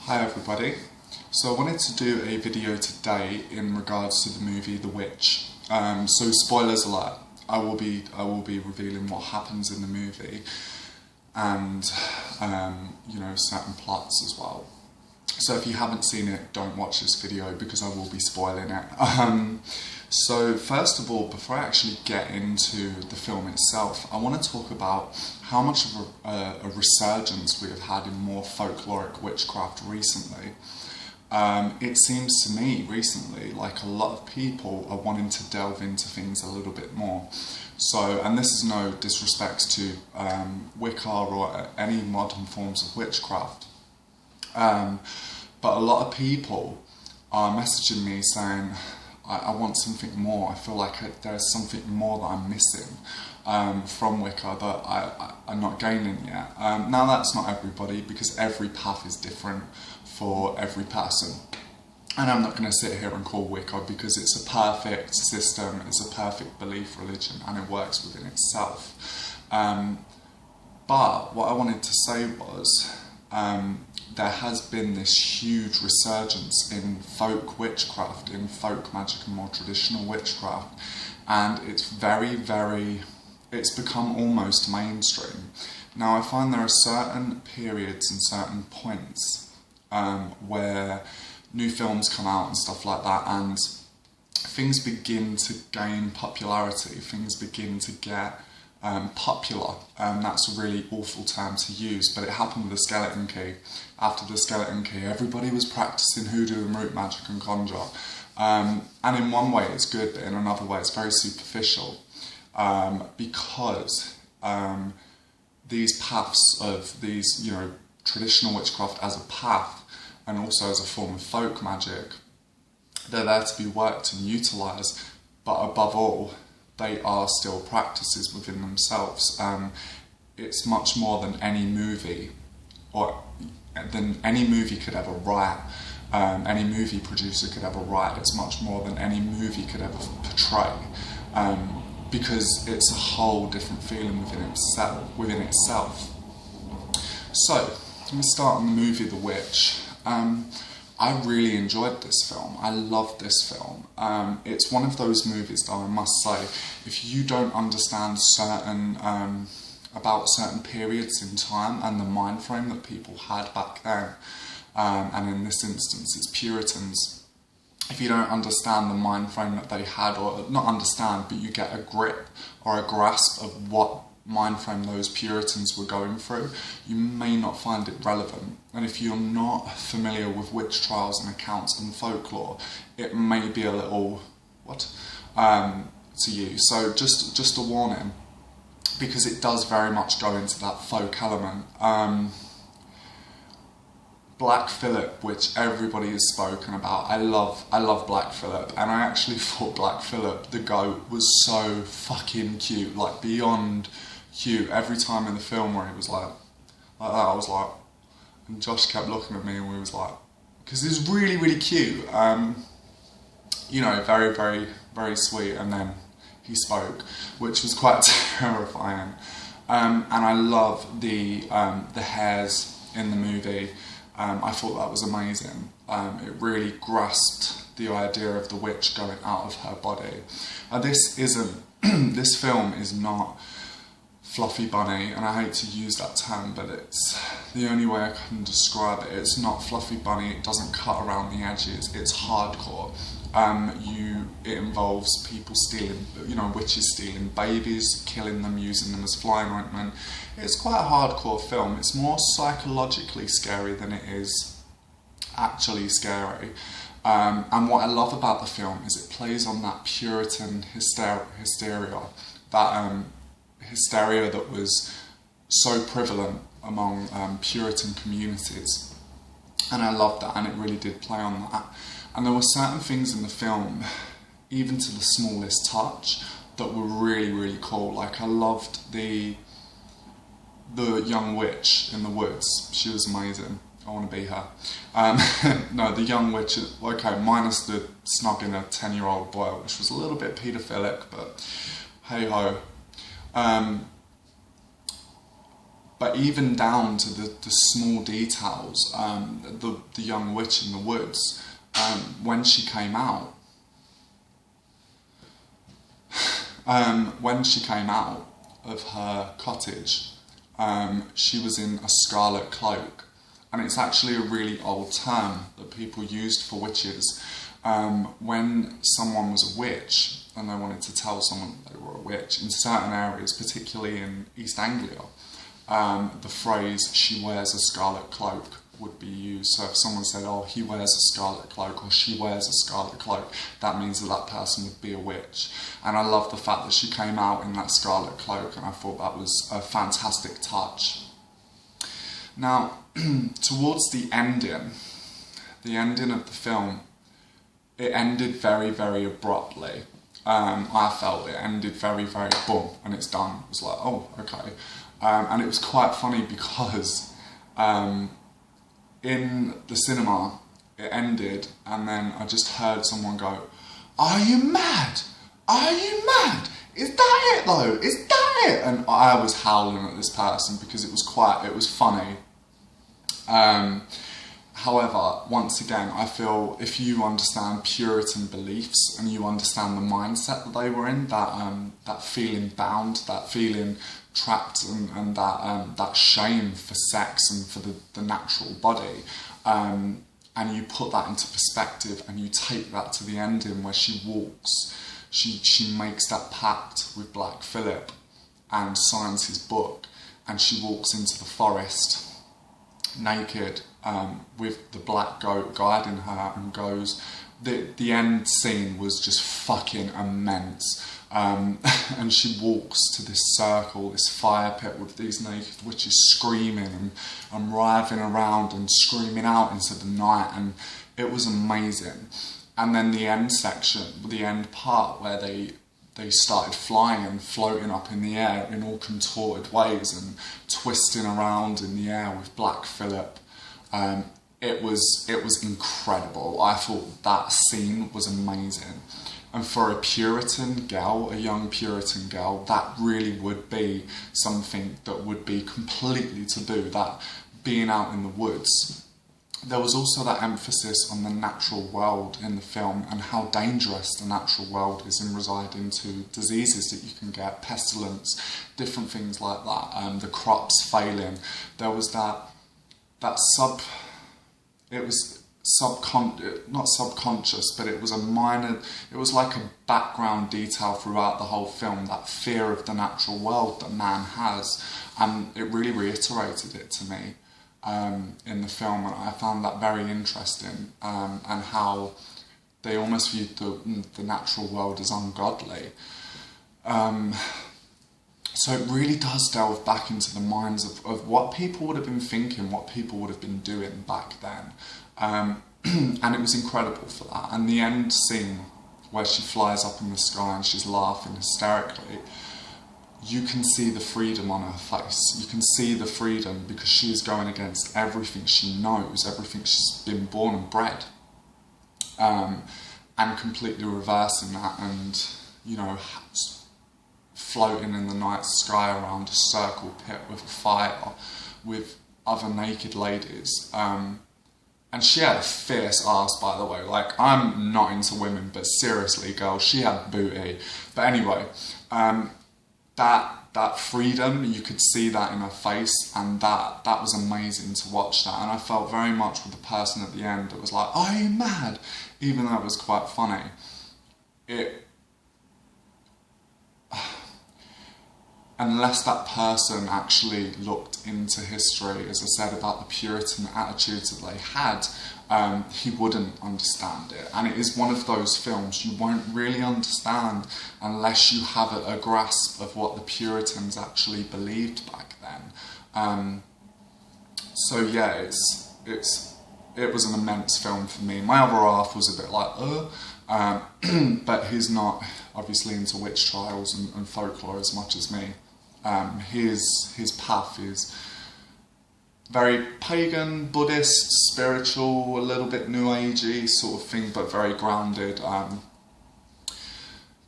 Hi everybody. So I wanted to do a video today in regards to the movie The Witch. So spoilers alert, I will be revealing what happens in the movie and you know, certain plots as well. So if you haven't seen it, don't watch this video because I will be spoiling it. So first of all, before I actually get into the film itself, I want to talk about how much of a resurgence we have had in more folkloric witchcraft recently. It seems to me recently like a lot of people are wanting to delve into things a little bit more. So, and this is no disrespect to Wicca or any modern forms of witchcraft, but a lot of people are messaging me saying, I want something more. I feel like there's something more that I'm missing from Wicca that I'm not gaining yet. Now that's not everybody, because every path is different for every person. And I'm not going to sit here and call Wicca because it's a perfect system, it's a perfect belief religion, and it works within itself. But what I wanted to say was, there has been this huge resurgence in folk witchcraft, in folk magic and more traditional witchcraft, and it's it's become almost mainstream. Now I find there are certain periods and certain points where new films come out and stuff like that, and things begin to gain popularity, things begin to get popular. That's a really awful term to use, but it happened with the Skeleton Key. After the Skeleton Key, everybody was practicing hoodoo and root magic and conjure. And in one way it's good, but in another way it's very superficial, because these paths of these, you know, traditional witchcraft as a path and also as a form of folk magic, they're there to be worked and utilised, but above all, they are still practices within themselves. It's much more than any movie, or than any movie could ever write, any movie producer could ever write. It's much more than any movie could ever portray, because it's a whole different feeling within itself. So, let me start on the movie The Witch. I really enjoyed this film. I loved this film. It's one of those movies that I must say, if you don't understand about certain periods in time and the mind frame that people had back then, and in this instance it's Puritans, if you don't understand the mind frame that they had, or not understand, but you get a grip or a grasp of what mind frame those Puritans were going through, you may not find it relevant. And if you're not familiar with witch trials and accounts and folklore, it may be a little to you. So just a warning, because it does very much go into that folk element. Black Phillip, which everybody has spoken about. I love Black Phillip, and I actually thought Black Phillip, the goat, was so fucking cute, like beyond cute. Every time in the film where he was like that, I was like, and Josh kept looking at me and we was like, because he was really, really cute, you know, very, very, very sweet, and then he spoke, which was quite terrifying. And I love the hairs in the movie. I thought that was amazing. It really grasped the idea of the witch going out of her body. This film is not fluffy bunny, and I hate to use that term, but it's the only way I can describe it. It's not fluffy bunny, it doesn't cut around the edges, it's hardcore. It involves people stealing, you know, witches stealing babies, killing them, using them as flying ointment. It's quite a hardcore film. It's more psychologically scary than it is actually scary. And what I love about the film is it plays on that Puritan hysteria, that hysteria that was so prevalent among Puritan communities. And I loved that, and it really did play on that. And there were certain things in the film, even to the smallest touch, that were really, really cool. Like, I loved the young witch in the woods. She was amazing. I want to be her. No, the young witch, okay, minus the snugging a 10-year-old boy, which was a little bit paedophilic, but hey-ho. But even down to the small details, the young witch in the woods, when she came out, of her cottage, she was in a scarlet cloak, and it's actually a really old term that people used for witches. When someone was a witch and they wanted to tell someone they were a witch, in certain areas, particularly in East Anglia, the phrase "she wears a scarlet cloak" would be used. So if someone said, "Oh, he wears a scarlet cloak," or "she wears a scarlet cloak," that means that that person would be a witch. And I love the fact that she came out in that scarlet cloak, and I thought that was a fantastic touch. Now, towards the ending of the film, it ended very, very abruptly. I felt it ended very, very boom, and it's done. It was like, oh, okay. And it was quite funny because in the cinema, it ended, and then I just heard someone go, "Are you mad? Are you mad? Is that it though? Is that it?" And I was howling at this person because it was funny. However, once again, I feel if you understand Puritan beliefs and you understand the mindset that they were in, that feeling bound, that feeling trapped, and that shame for sex and for the natural body, and you put that into perspective and you take that to the ending where she walks, she makes that pact with Black Phillip and signs his book, and she walks into the forest naked, with the black goat guiding her, and goes, the end scene was just fucking immense, and she walks to this circle, this fire pit with these naked witches screaming and writhing around and screaming out into the night, and it was amazing. And then the end section, the end part where they started flying and floating up in the air in all contorted ways and twisting around in the air with Black Phillip. It was incredible. I thought that scene was amazing. And for a Puritan girl, a young Puritan girl, that really would be something that would be completely taboo, that being out in the woods. There was also that emphasis on the natural world in the film and how dangerous the natural world is in residing to diseases that you can get, pestilence, different things like that, the crops failing. There was not subconscious, but it was it was like a background detail throughout the whole film, that fear of the natural world that man has, and it really reiterated it to me. In the film, and I found that very interesting, and how they almost viewed the natural world as ungodly. So it really does delve back into the minds of what people would have been thinking, what people would have been doing back then. And it was incredible for that. And the end scene where she flies up in the sky and she's laughing hysterically, you can see the freedom on her face. You can see the freedom because she is going against everything she knows, everything she's been born and bred, and completely reversing that, and, you know, floating in the night sky around a circle pit with a fire with other naked ladies. And she had a fierce ass, by the way. Like, I'm not into women, but seriously, girl, she had booty. But anyway, that freedom, you could see that in her face, and that was amazing to watch that. And I felt very much with the person at the end that was like, "Are you mad?" Even though it was quite funny. Unless that person actually looked into history, as I said, about the Puritan attitudes that they had, he wouldn't understand it. And it is one of those films you won't really understand unless you have a grasp of what the Puritans actually believed back then. So yeah, it was an immense film for me. My other half was a bit like, but he's not obviously into witch trials and folklore as much as me. His path is very pagan, Buddhist, spiritual, a little bit new agey sort of thing, but very grounded.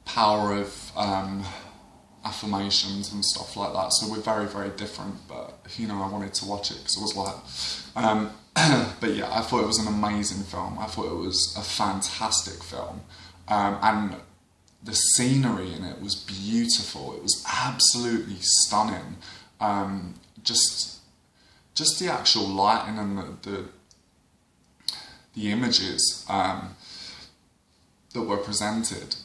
Power of affirmations and stuff like that. So we're very, very different, but you know, I wanted to watch it because I was like, but yeah, I thought it was an amazing film. I thought it was a fantastic film, and the scenery in it was beautiful. It was absolutely stunning. Just the actual lighting and the images that were presented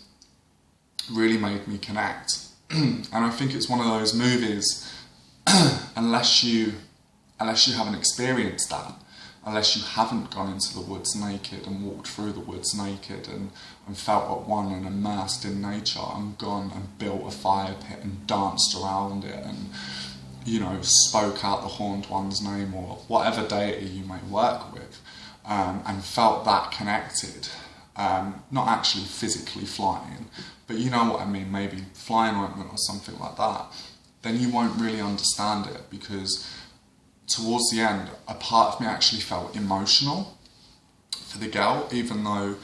really made me connect. And I think it's one of those movies, unless you haven't experienced that, unless you haven't gone into the woods naked and walked through the woods naked and felt at one and immersed in nature and gone and built a fire pit and danced around it and, you know, spoke out the horned one's name or whatever deity you may work with, and felt that connected, not actually physically flying, but you know what I mean, maybe flying ointment or something like that, then you won't really understand it, because towards the end, a part of me actually felt emotional for the girl, even though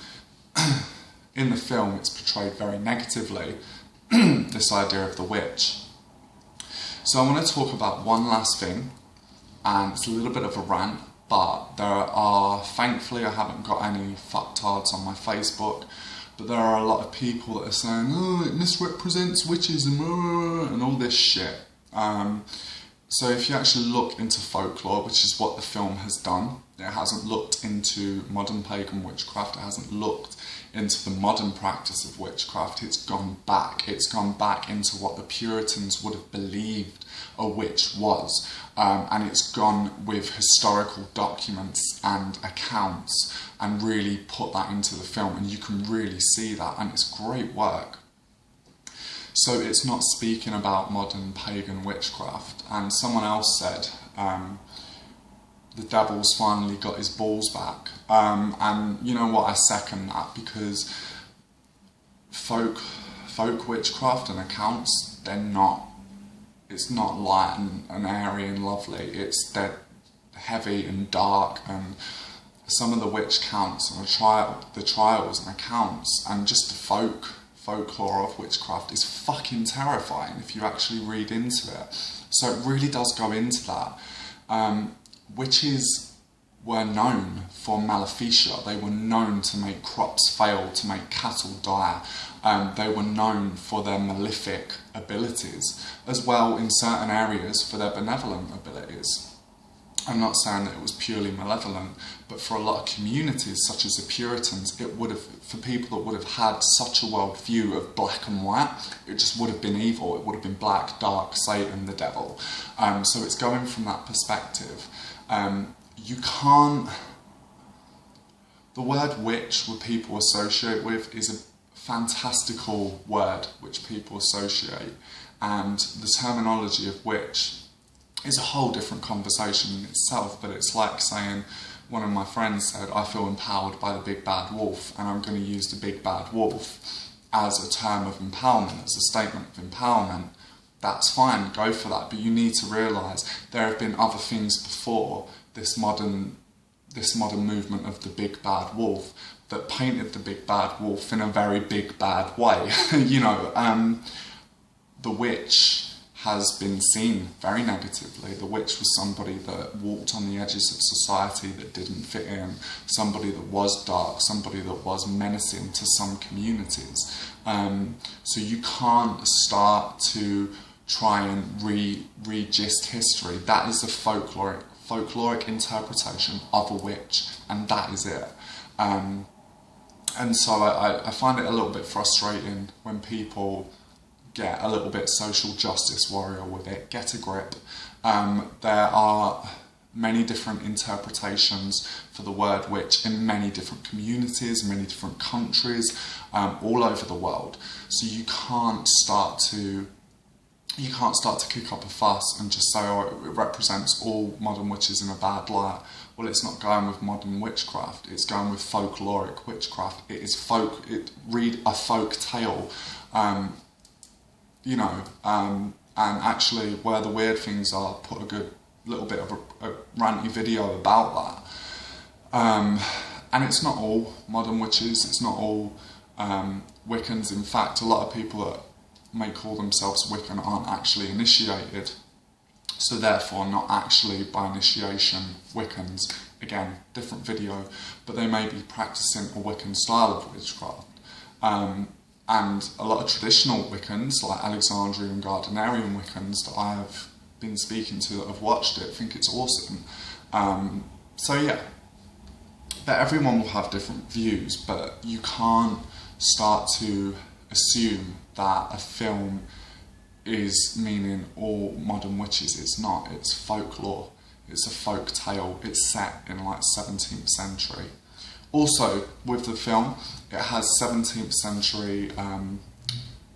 in the film it's portrayed very negatively, this idea of the witch. So I want to talk about one last thing, and it's a little bit of a rant, but there are, thankfully I haven't got any fucktards on my Facebook, but there are a lot of people that are saying, oh, it misrepresents witches and all this shit. So if you actually look into folklore, which is what the film has done, it hasn't looked into modern pagan witchcraft, it hasn't looked into the modern practice of witchcraft, it's gone back into what the Puritans would have believed a witch was, and it's gone with historical documents and accounts and really put that into the film, and you can really see that, and it's great work. So it's not speaking about modern pagan witchcraft. And someone else said, the devil's finally got his balls back. And you know what, I second that, because folk witchcraft and accounts, it's not light and airy and lovely. They're heavy and dark, and some of the witch counts and the trials and accounts and just the folklore of witchcraft is fucking terrifying if you actually read into it. So it really does go into that. Witches were known for maleficia. They were known to make crops fail, to make cattle die. They were known for their malefic abilities, as well in certain areas for their benevolent abilities. I'm not saying that it was purely malevolent, but for a lot of communities, such as the Puritans, it would have, for people that would have had such a world view of black and white, it just would have been evil. It would have been black, dark, Satan, the devil. So it's going from that perspective. You can't... The word witch, what people associate with, is a fantastical word which people associate, and the terminology of witch is a whole different conversation in itself. But it's like saying, one of my friends said, I feel empowered by the big bad wolf, and I'm going to use the big bad wolf as a term of empowerment, as a statement of empowerment. That's fine, go for that, but you need to realise there have been other things before this modern movement of the big bad wolf that painted the big bad wolf in a very big bad way. You know, the witch has been seen very negatively. The witch was somebody that walked on the edges of society, that didn't fit in, somebody that was dark, somebody that was menacing to some communities. So you can't start to try and re-gist history. That is the folkloric interpretation of a witch, and that is it. And so I find it a little bit frustrating when people get a little bit social justice warrior with it. Get a grip. There are many different interpretations for the word witch in many different communities, many different countries, all over the world. So you can't start to kick up a fuss and just say, oh, it represents all modern witches in a bad light. Well, it's not going with modern witchcraft, it's going with folkloric witchcraft. It is read a folk tale, you know, and actually where the weird things are, put a good little bit of a ranty video about that. And it's not all modern witches, it's not all Wiccans. In fact, a lot of people that may call themselves Wiccan aren't actually initiated, so therefore not actually by initiation Wiccans. Again, different video, but they may be practicing a Wiccan style of witchcraft. And a lot of traditional Wiccans, like Alexandrian Gardnerian Wiccans that I have been speaking to that have watched it, think it's awesome. So yeah, but everyone will have different views, but you can't start to assume that a film is meaning all modern witches. It's not. It's folklore. It's a folk tale. It's set in like 17th century. Also, with the film, it has 17th century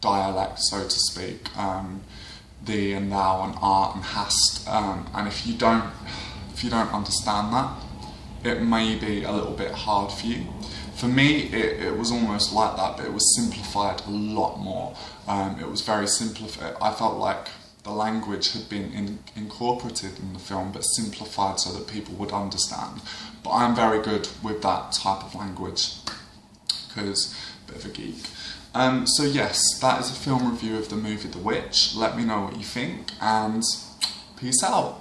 dialect, so to speak, thee and thou and art and hast, and if you don't understand that, it may be a little bit hard for you. For me, it was almost like that, but it was simplified a lot more. It was very simplified. I felt like the language had been incorporated in the film, but simplified so that people would understand. But I'm very good with that type of language, because I'm a bit of a geek. So yes, that is a film review of the movie The Witch. Let me know what you think, and peace out.